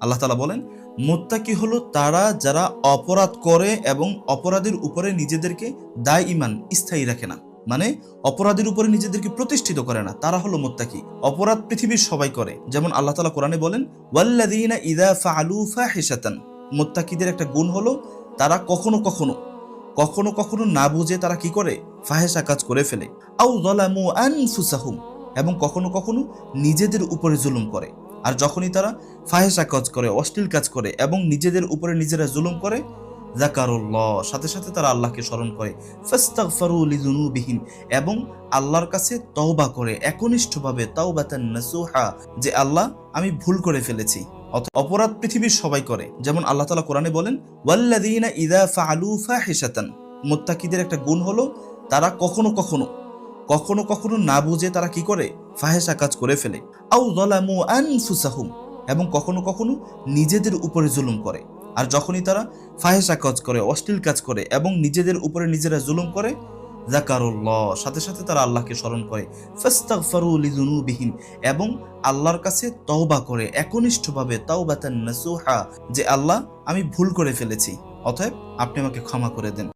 আল্লাহ তাআলা বলেন, মুত্তাকি হলো তারা যারা অপরাধ করে এবং অপরাধের উপরে নিজেদেরকে দায়ঈমান স্থায়ী রাখে না, মানে অপরাধের উপরে নিজেদেরকে প্রতিষ্ঠিত করে না, তারা হলো মুত্তাকি। অপরাধ পৃথিবীর সবাই করে, যেমন আল্লাহ তাআলা কোরআনে বলেন, ওয়াল্লাযীনা ইযা ফাআলু ফাহিশাতান। মুত্তাকিদের একটা গুণ হলো তারা কখনো কখনো কখনো কখনো না বুঝে তারা কি করে, ফাহেসা কাজ করে ফেলে। আও যালামু আনফুসাহুম, এবং কখনো কখনো নিজেদের উপরে জুলুম করে। আর যখনই তারা ফাহেসা কাজ করে, অশ্লীল কাজ করে এবং নিজেদের উপরে নিজেরা জুলুম করে, যাকারুল্লাহ, সাথে সাথে তারা আল্লাহকে স্মরণ করে, ফাস্তাগফারু লিযুনুবিহিম, এবং আল্লাহর কাছে তওবা করে একনিষ্ঠভাবে, তাওবাতান নাসুহা, যে আল্লাহ আমি ভুল করে ফেলেছি। অপরাধ পৃথিবীর সবাই করে, যেমন আল্লাহ তাআলা কোরআনে বলেন, ওয়াল্লাযীনা ইযা ফাআলু ফাহিশাতান। মুত্তাকিদের একটা গুণ হলো তারা কখনো কখনো কখনো কখনো না বুঝে তারা কি করে, ফাহেসা কাজ করে ফেলে। আও যালামু আনফুসাহুম, এবং কখনো কখনো নিজেদের উপরে জুলুম করে। আর যখনই তারা ফাহেসা কাজ করে, অশ্লীল কাজ করে এবং নিজেদের উপরে নিজেরা জুলুম করে, যাকারুল্লাহ, সাথে সাথে তারা আল্লাহকে স্মরণ করে, ফাস্তাগফারু লিযুনুবিহিম, এবং আল্লাহর কাছে তওবা করে একনিষ্ঠভাবে, তাওবাতান নাসুহা, যে আল্লাহ আমি ভুল করে ফেলেছি, অতএব আপনি আমাকে ক্ষমা করে দেন।